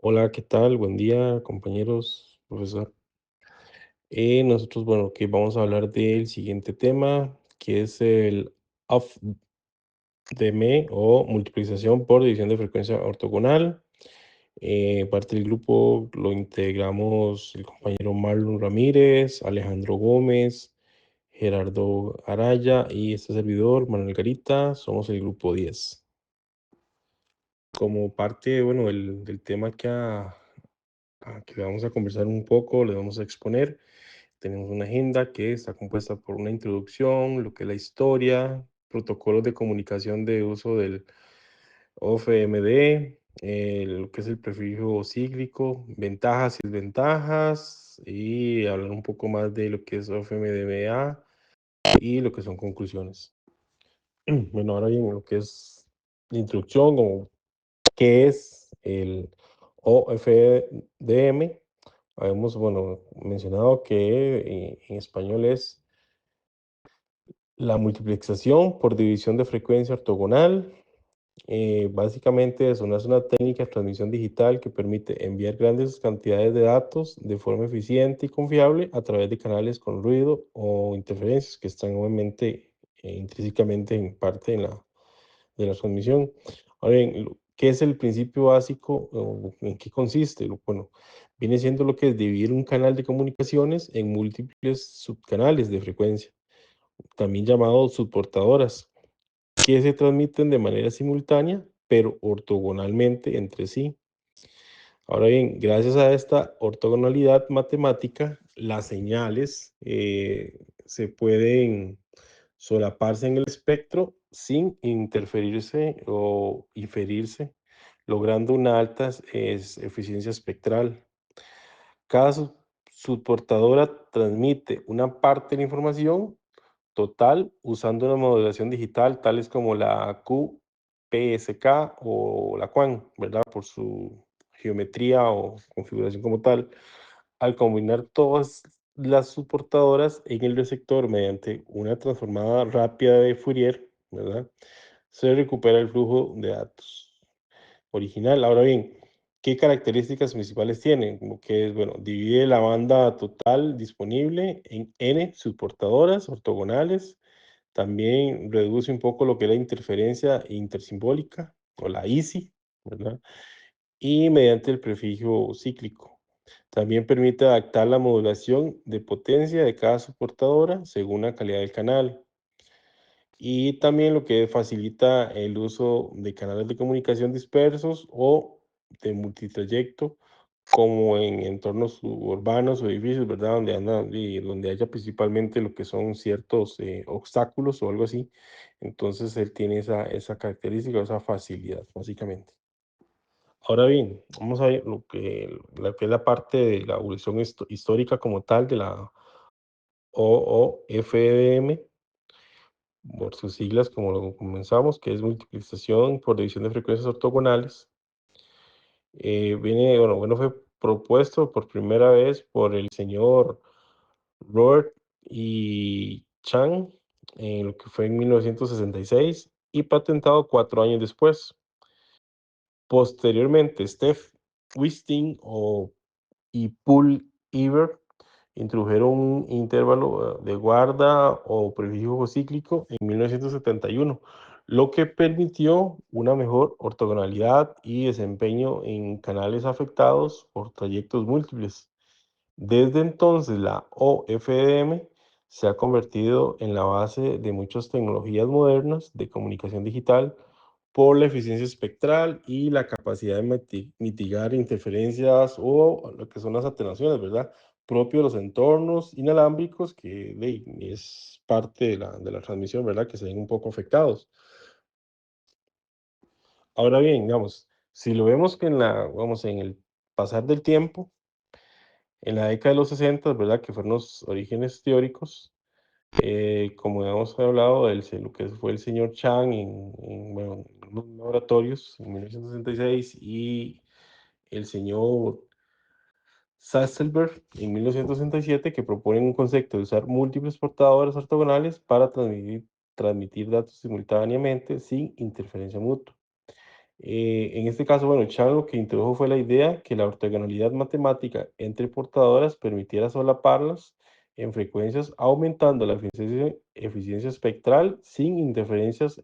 Hola, ¿qué tal? Buen día, compañeros, profesor. Nosotros, bueno, que vamos a hablar del siguiente tema, que es el OFDM o multiplicación por división de frecuencia ortogonal. Parte del grupo lo integramos el compañero Marlon Ramírez, Alejandro Gómez, Gerardo Araya y este servidor, Manuel Garita. Somos el grupo 10. Como parte, bueno, del tema que vamos a conversar un poco, le vamos a exponer. Tenemos una agenda que está compuesta por una introducción, lo que es la historia, protocolos de comunicación de uso del OFMD, lo que es el prefijo cíclico, ventajas y desventajas, y hablar un poco más de lo que es OFMDMA y lo que son conclusiones. Bueno, ahora bien, lo que es la introducción, como qué es el OFDM. Habíamos, bueno, mencionado que en español es la multiplexación por división de frecuencia ortogonal. Básicamente es una técnica de transmisión digital que permite enviar grandes cantidades de datos de forma eficiente y confiable a través de canales con ruido o interferencias que están obviamente intrínsecamente en parte de la transmisión. Ahora bien, ¿qué es el principio básico o en qué consiste? Bueno, viene siendo lo que es dividir un canal de comunicaciones en múltiples subcanales de frecuencia, también llamados subportadoras, que se transmiten de manera simultánea, pero ortogonalmente entre sí. Ahora bien, gracias a esta ortogonalidad matemática, las señales se pueden solaparse en el espectro sin interferirse o inferirse, logrando una alta eficiencia espectral. Cada subportadora transmite una parte de la información total usando una modulación digital tales como la QPSK o la QAM, ¿verdad? Por su geometría o configuración como tal. Al combinar todas las subportadoras en el receptor mediante una transformada rápida de Fourier, ¿verdad? Se recupera el flujo de datos original. Ahora bien, ¿qué características principales tiene? Como que es, bueno, divide la banda total disponible en N subportadoras ortogonales. También reduce un poco lo que es la interferencia intersimbólica o la ISI, ¿verdad? Y mediante el prefijo cíclico. También permite adaptar la modulación de potencia de cada soportadora según la calidad del canal. Y también lo que facilita el uso de canales de comunicación dispersos o de multitrayecto, como en entornos urbanos o edificios, ¿verdad? Donde andan y donde haya principalmente lo que son ciertos obstáculos o algo así. Entonces él tiene esa característica, esa facilidad, básicamente. Ahora bien, vamos a ver lo que es la parte de la evolución histórica como tal de la OOFDM, por sus siglas, como lo comenzamos, que es multiplicación por división de frecuencias ortogonales. Bueno, fue propuesto por primera vez por el señor Robert y Chang, en lo que fue en 1966, y patentado 4 años después. Posteriormente, Steph Wisting y Paul Ebert introdujeron un intervalo de guarda o prefijo cíclico en 1971, lo que permitió una mejor ortogonalidad y desempeño en canales afectados por trayectos múltiples. Desde entonces, la OFDM se ha convertido en la base de muchas tecnologías modernas de comunicación digital por la eficiencia espectral y la capacidad de mitigar interferencias o lo que son las atenuaciones, ¿verdad? Propio de los entornos inalámbricos que es parte de la transmisión, ¿verdad? Que se ven un poco afectados. Ahora bien, digamos, si lo vemos que vamos, en el pasar del tiempo, en la década de los 60, ¿verdad? Que fueron los orígenes teóricos, como hemos hablado, lo que fue el señor Chang bueno, en los laboratorios en 1966 y el señor Sasselberg en 1967, que proponen un concepto de usar múltiples portadores ortogonales para transmitir datos simultáneamente sin interferencia mutua. En este caso, bueno, Chan lo que introdujo fue la idea que la ortogonalidad matemática entre portadoras permitiera solaparlas en frecuencias, aumentando la eficiencia espectral sin interferencias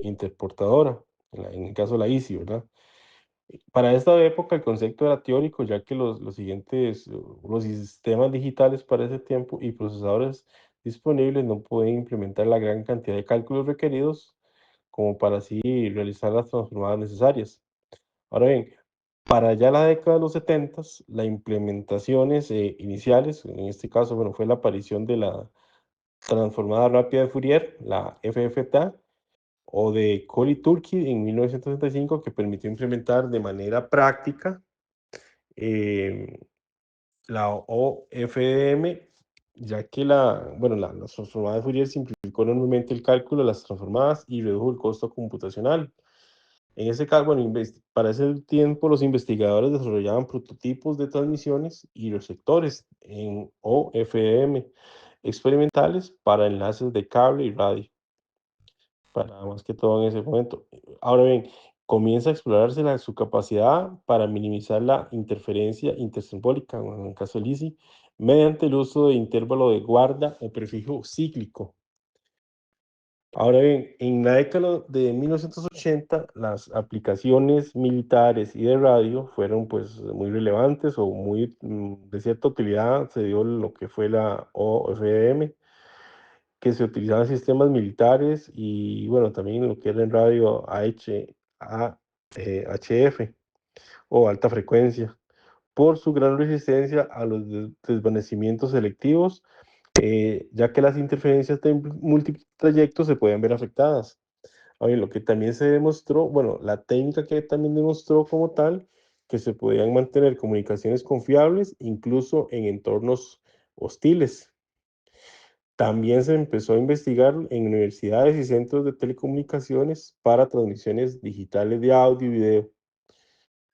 interportadora, en el caso de la ISI, ¿verdad? Para esta época el concepto era teórico, ya que los sistemas digitales para ese tiempo y procesadores disponibles no pueden implementar la gran cantidad de cálculos requeridos como para así realizar las transformadas necesarias. Ahora bien, para ya la década de los 70, las implementaciones iniciales, en este caso, bueno, fue la aparición de la transformada rápida de Fourier, la FFT, o de Coley-Turkey en 1965, que permitió implementar de manera práctica eh, la OFDM, ya que bueno, la transformada de Fourier simplificó enormemente el cálculo de las transformadas y redujo el costo computacional. En ese caso, bueno, para ese tiempo los investigadores desarrollaban prototipos de transmisiones y receptores en OFDM experimentales para enlaces de cable y radio, para más que todo en ese momento. Ahora bien, comienza a explorarse su capacidad para minimizar la interferencia intersimbólica, en el caso del ISI, mediante el uso de intervalo de guarda o prefijo cíclico. Ahora bien, en la década de 1980, las aplicaciones militares y de radio fueron pues muy relevantes o muy de cierta utilidad. Se dio lo que fue la OFM, que se utilizaba en sistemas militares y bueno, también lo que era en radio HF o alta frecuencia, por su gran resistencia a los desvanecimientos selectivos, ya que las interferencias de múltiples trayectos se pueden ver afectadas. Oye, lo que también se demostró, bueno, la técnica que también demostró como tal, que se podían mantener comunicaciones confiables incluso en entornos hostiles. También se empezó a investigar en universidades y centros de telecomunicaciones para transmisiones digitales de audio y video.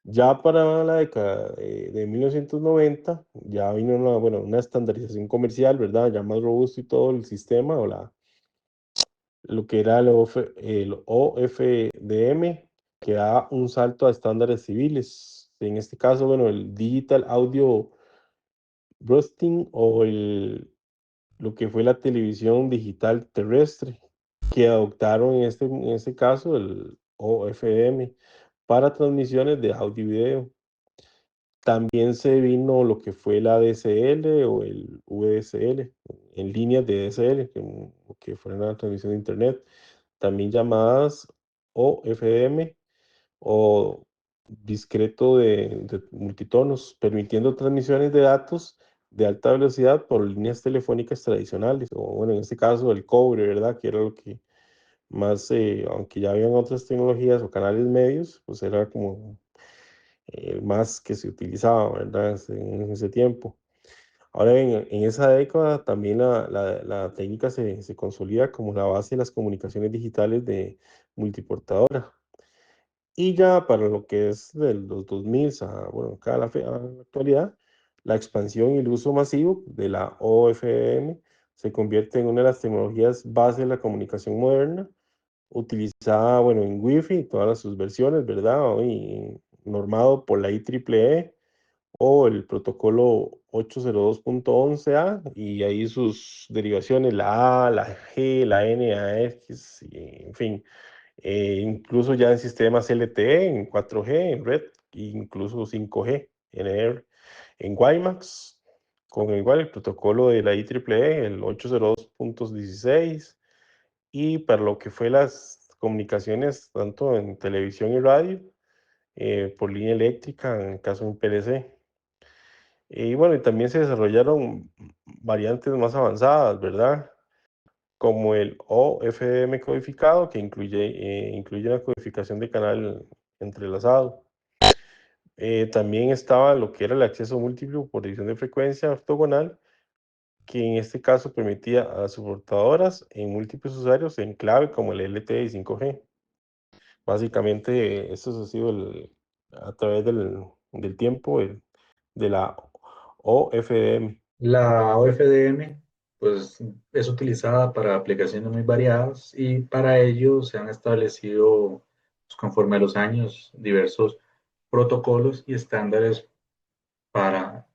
Ya para la década de 1990, ya vino bueno, una estandarización comercial, ¿verdad? Ya más robusto y todo el sistema, o lo que era el OFDM, que da un salto a estándares civiles. En este caso, bueno, el Digital Audio Broadcasting o lo que fue la televisión digital terrestre, que adoptaron en este caso el OFDM para transmisiones de audio y video. También se vino lo que fue la DSL o el VDSL, en líneas de DSL, que fueron la transmisión de Internet, también llamadas OFDM o discreto de multitonos, permitiendo transmisiones de datos de alta velocidad por líneas telefónicas tradicionales, o bueno, en este caso el cobre, ¿verdad? Que era lo que más, aunque ya habían otras tecnologías o canales medios, pues era como más que se utilizaba, ¿verdad? En ese tiempo. Ahora, en esa década también la técnica se consolida como la base de las comunicaciones digitales de multiportadora. Y ya para lo que es de los 2000 a, bueno, a la actualidad, la expansión y el uso masivo de la OFM se convierte en una de las tecnologías base de la comunicación moderna, utilizada, bueno, en Wi-Fi, todas sus versiones, ¿verdad? Hoy normado por la IEEE o el protocolo 802.11a y ahí sus derivaciones, la A, la G, la N, A, X, en fin, incluso ya en sistemas LTE, en 4G, en red, incluso 5G, en WiMAX, con igual el protocolo de la IEEE, el 802.16, y para lo que fue las comunicaciones tanto en televisión y radio, por línea eléctrica, en el caso de un PLC. Y bueno, y también se desarrollaron variantes más avanzadas, ¿verdad? Como el OFDM codificado, que incluye una codificación de canal entrelazado. También estaba lo que era el acceso múltiple por división de frecuencia ortogonal, que en este caso permitía a soportadoras en múltiples usuarios en clave como el LTE y 5G. Básicamente, eso ha sido a través del tiempo de la OFDM. La OFDM, pues, es utilizada para aplicaciones muy variadas y para ello se han establecido conforme a los años diversos protocolos y estándares para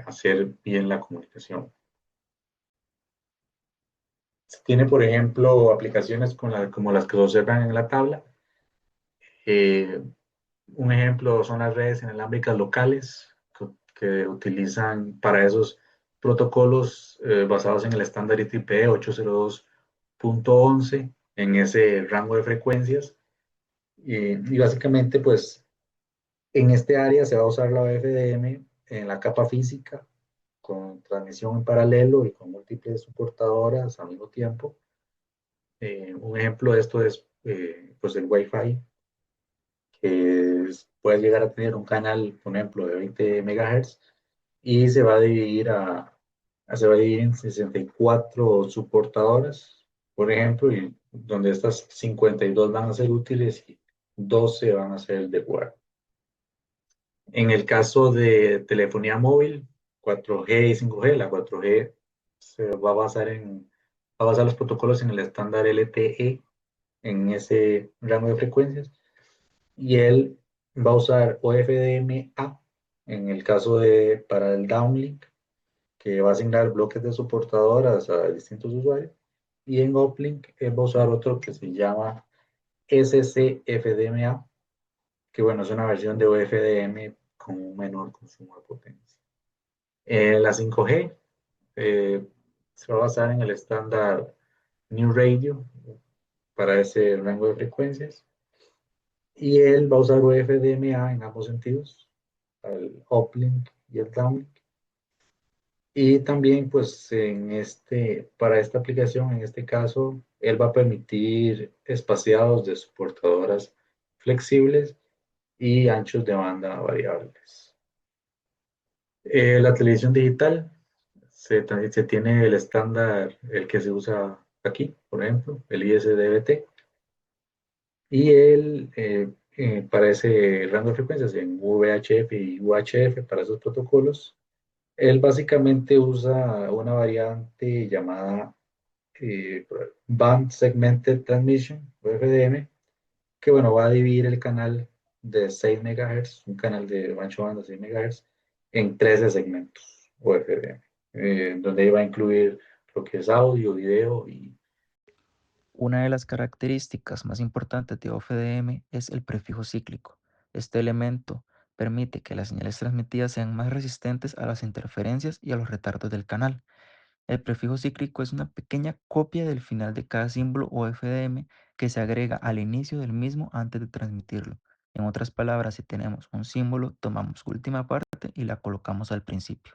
hacer bien la comunicación. Se tiene, por ejemplo, aplicaciones como las que se observan en la tabla. Eh, un ejemplo son las redes inalámbricas locales que utilizan para esos protocolos basados en el estándar IEEE 802.11 en ese rango de frecuencias. Y básicamente, pues, en este área se va a usar la OFDM en la capa física con transmisión en paralelo y con múltiples soportadoras al mismo tiempo. Un ejemplo de esto es pues el Wi-Fi, que puede llegar a tener un canal, por ejemplo, de 20 MHz y se va a dividir en 64 soportadoras, por ejemplo, y donde estas 52 van a ser útiles y 12 van a ser de guardia. En el caso de telefonía móvil, 4G y 5G, la 4G se va a basar los protocolos en el estándar LTE en ese rango de frecuencias y él va a usar OFDMA en el caso para el downlink, que va a asignar bloques de soportadoras a distintos usuarios, y en uplink él va a usar otro que se llama SCFDMA, que bueno, es una versión de OFDM con un menor consumo de potencia. La 5G se va a basar en el estándar New Radio para ese rango de frecuencias. Y él va a usar UFDMA en ambos sentidos, el uplink y el downlink. Y también, pues, para esta aplicación, en este caso, él va a permitir espaciados de soportadoras flexibles y anchos de banda variables. La televisión digital se tiene el estándar, el que se usa aquí, por ejemplo, el ISDBT, y para ese rango de frecuencias en VHF y UHF, para esos protocolos, él básicamente usa una variante llamada Band Segmented Transmission, o FDM, que bueno, va a dividir el canal de 6 MHz, un canal de ancho banda de 6 MHz, en 13 segmentos, o FDM, donde va a incluir lo que es audio, video y... Una de las características más importantes de OFDM es el prefijo cíclico. Este elemento permite que las señales transmitidas sean más resistentes a las interferencias y a los retardos del canal. El prefijo cíclico es una pequeña copia del final de cada símbolo OFDM que se agrega al inicio del mismo antes de transmitirlo. En otras palabras, si tenemos un símbolo, tomamos su última parte y la colocamos al principio.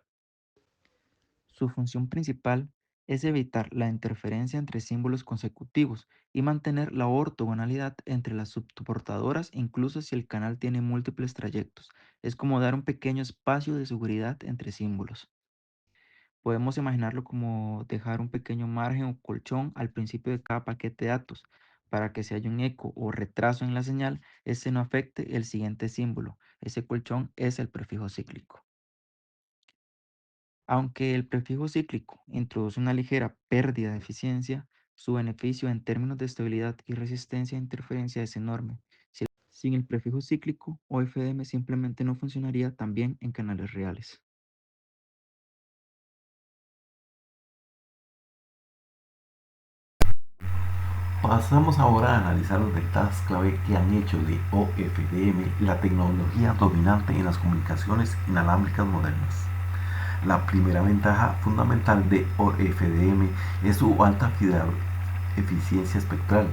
Su función principal es evitar la interferencia entre símbolos consecutivos y mantener la ortogonalidad entre las subportadoras incluso si el canal tiene múltiples trayectos. Es como dar un pequeño espacio de seguridad entre símbolos. Podemos imaginarlo como dejar un pequeño margen o colchón al principio de cada paquete de datos para que si hay un eco o retraso en la señal, este no afecte el siguiente símbolo. Ese colchón es el prefijo cíclico. Aunque el prefijo cíclico introduce una ligera pérdida de eficiencia, su beneficio en términos de estabilidad y resistencia a interferencia es enorme. Sin el prefijo cíclico, OFDM simplemente no funcionaría tan bien en canales reales. Pasamos ahora a analizar las ventajas clave que han hecho de OFDM la tecnología dominante en las comunicaciones inalámbricas modernas. La primera ventaja fundamental de OFDM es su alta eficiencia espectral.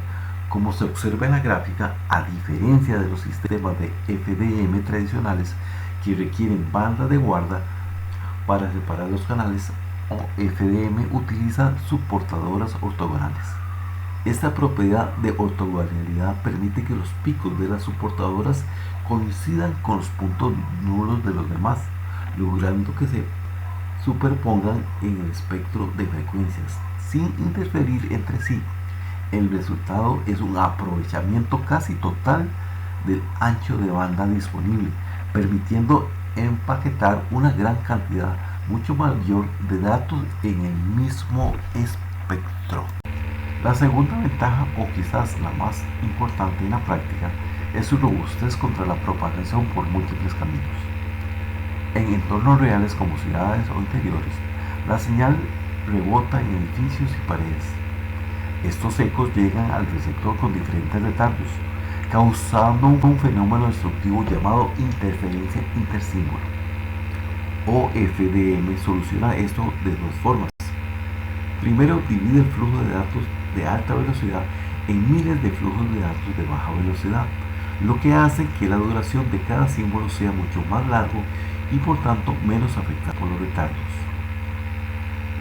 Como se observa en la gráfica, a diferencia de los sistemas de FDM tradicionales que requieren banda de guarda para separar los canales, OFDM utiliza soportadoras ortogonales. Esta propiedad de ortogonalidad permite que los picos de las soportadoras coincidan con los puntos nulos de los demás, logrando que se superpongan en el espectro de frecuencias sin interferir entre sí. El resultado es un aprovechamiento casi total del ancho de banda disponible, permitiendo empaquetar una gran cantidad mucho mayor de datos en el mismo espectro. La segunda ventaja, o quizás la más importante en la práctica, es su robustez contra la propagación por múltiples caminos. En entornos reales como ciudades o interiores, la señal rebota en edificios y paredes. Estos ecos llegan al receptor con diferentes retardos, causando un fenómeno destructivo llamado interferencia intersímbolo. OFDM soluciona esto de dos formas. Primero, divide el flujo de datos de alta velocidad en miles de flujos de datos de baja velocidad, lo que hace que la duración de cada símbolo sea mucho más largo y por tanto menos afectada por los retardos.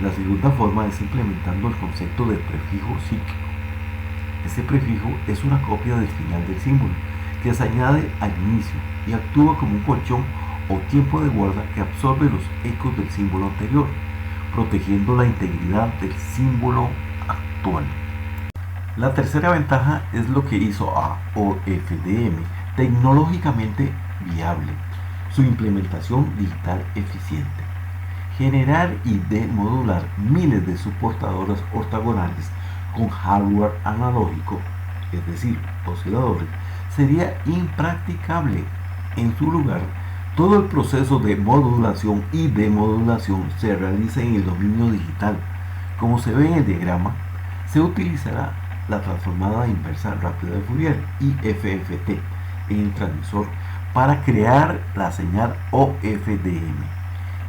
La segunda forma es implementando el concepto del prefijo cíclico. Este prefijo es una copia del final del símbolo que se añade al inicio y actúa como un colchón o tiempo de guarda que absorbe los ecos del símbolo anterior, protegiendo la integridad del símbolo actual. La tercera ventaja es lo que hizo a OFDM tecnológicamente viable, su implementación digital eficiente. Generar y demodular miles de subportadoras ortogonales con hardware analógico, es decir, osciladores, sería impracticable. En su lugar, todo el proceso de modulación y demodulación se realiza en el dominio digital. Como se ve en el diagrama, se utilizará la transformada inversa rápida de Fourier, IFFT, en el transmisor para crear la señal OFDM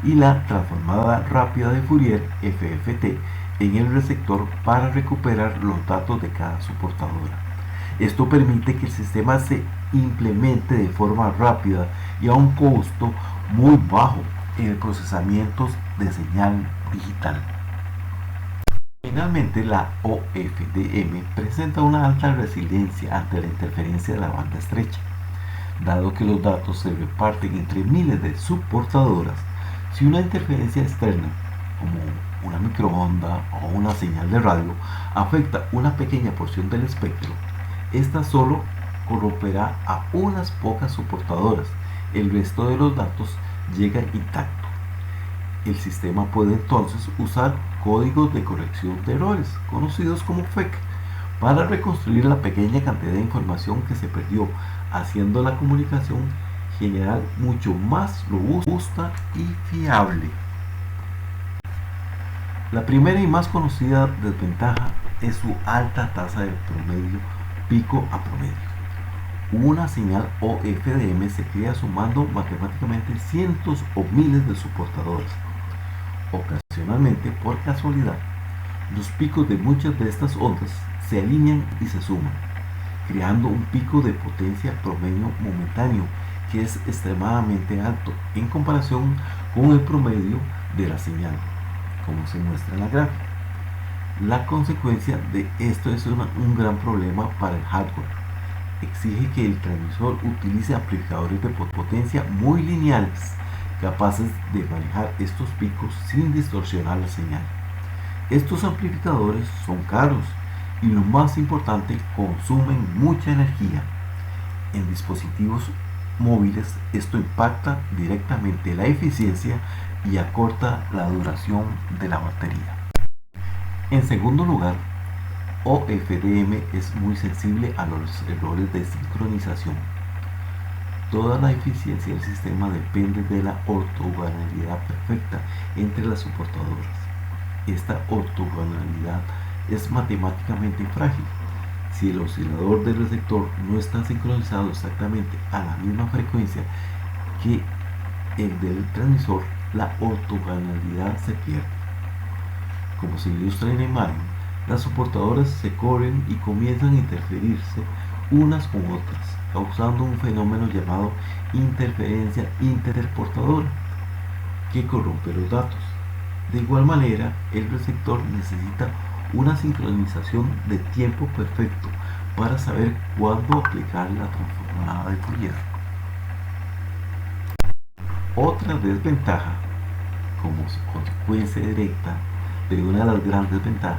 y la transformada rápida de Fourier, FFT, en el receptor para recuperar los datos de cada subportadora. Esto permite que el sistema se implemente de forma rápida y a un costo muy bajo en el procesamiento de señal digital. Finalmente, la OFDM presenta una alta resiliencia ante la interferencia de la banda estrecha. Dado que los datos se reparten entre miles de subportadoras, si una interferencia externa, como una microonda o una señal de radio, afecta una pequeña porción del espectro, esta solo corromperá a unas pocas subportadoras. El resto de los datos llega intacto. El sistema puede entonces usar códigos de corrección de errores, conocidos como FEC, para reconstruir la pequeña cantidad de información que se perdió, haciendo la comunicación general mucho más robusta y fiable. La primera y más conocida desventaja es su alta tasa de promedio pico a promedio. Una señal OFDM se crea sumando matemáticamente cientos o miles de subportadoras. Ocasionalmente, por casualidad, los picos de muchas de estas ondas se alinean y se suman, creando un pico de potencia promedio momentáneo que es extremadamente alto en comparación con el promedio de la señal, como se muestra en la gráfica. La consecuencia de esto es un gran problema para el hardware. Exige que el transmisor utilice amplificadores de potencia muy lineales, capaces de manejar estos picos sin distorsionar la señal. Estos amplificadores son caros y, lo más importante, consumen mucha energía. En dispositivos móviles esto impacta directamente la eficiencia y acorta la duración de la batería. En segundo lugar, OFDM es muy sensible a los errores de sincronización. Toda la eficiencia del sistema depende de la ortogonalidad perfecta entre las subportadoras. Esta ortogonalidad es matemáticamente frágil. Si el oscilador del receptor no está sincronizado exactamente a la misma frecuencia que el del transmisor, la ortogonalidad se pierde. Como se ilustra en la imagen, las subportadoras se corren y comienzan a interferirse unas con otras, causando un fenómeno llamado interferencia interportadora, que corrompe los datos. De igual manera, el receptor necesita una sincronización de tiempo perfecto para saber cuándo aplicar la transformada de Fourier. Otra desventaja, como consecuencia directa de una de las grandes ventajas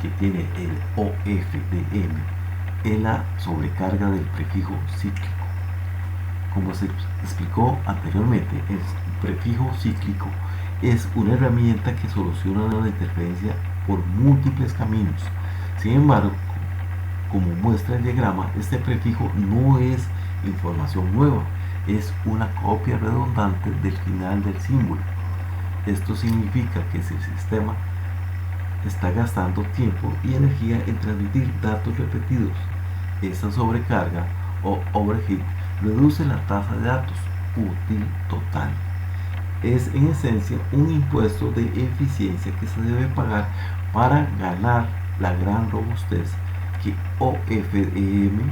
que tiene el OFDM, es la sobrecarga del prefijo cíclico. Como se explicó anteriormente, el prefijo cíclico es una herramienta que soluciona la interferencia por múltiples caminos. Sin embargo, Como muestra el diagrama, este prefijo no es información nueva, es una copia redundante del final del símbolo. Esto significa que si el sistema está gastando tiempo y energía en transmitir datos repetidos, esta sobrecarga o overhead reduce la tasa de datos útil total. Es en esencia un impuesto de eficiencia que se debe pagar para ganar la gran robustez que OFDM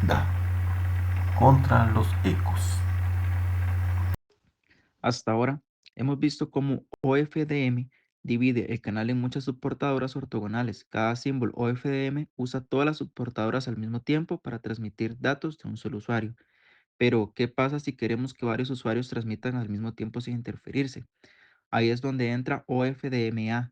da contra los ecos. Hasta ahora, hemos visto cómo OFDM divide el canal en muchas subportadoras ortogonales. Cada símbolo OFDM usa todas las subportadoras al mismo tiempo para transmitir datos de un solo usuario. Pero, ¿qué pasa si queremos que varios usuarios transmitan al mismo tiempo sin interferirse? Ahí es donde entra OFDMA,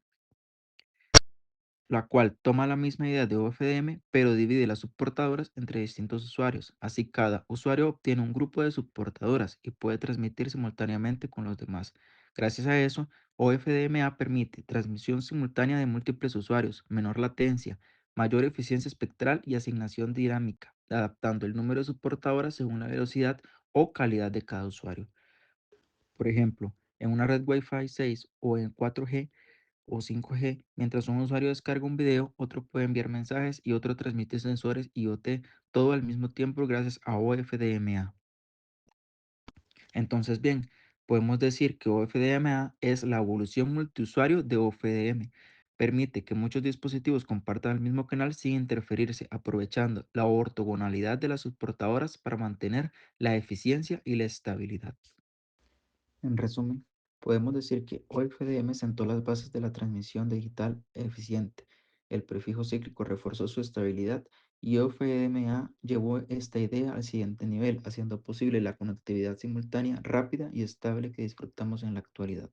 la cual toma la misma idea de OFDM, pero divide las subportadoras entre distintos usuarios. Así cada usuario obtiene un grupo de subportadoras y puede transmitir simultáneamente con los demás. Gracias a eso, OFDMA permite transmisión simultánea de múltiples usuarios, menor latencia, mayor eficiencia espectral y asignación dinámica, adaptando el número de subportadoras según la velocidad o calidad de cada usuario. Por ejemplo, en una red Wi-Fi 6 o en 4G, o 5G, mientras un usuario descarga un video, otro puede enviar mensajes y otro transmite sensores IoT, todo al mismo tiempo gracias a OFDMA. Entonces, bien, podemos decir que OFDMA es la evolución multiusuario de OFDM. Permite que muchos dispositivos compartan el mismo canal sin interferirse, aprovechando la ortogonalidad de las subportadoras para mantener la eficiencia y la estabilidad. En resumen, podemos decir que OFDM sentó las bases de la transmisión digital eficiente. El prefijo cíclico reforzó su estabilidad y OFDMA llevó esta idea al siguiente nivel, haciendo posible la conectividad simultánea rápida y estable que disfrutamos en la actualidad.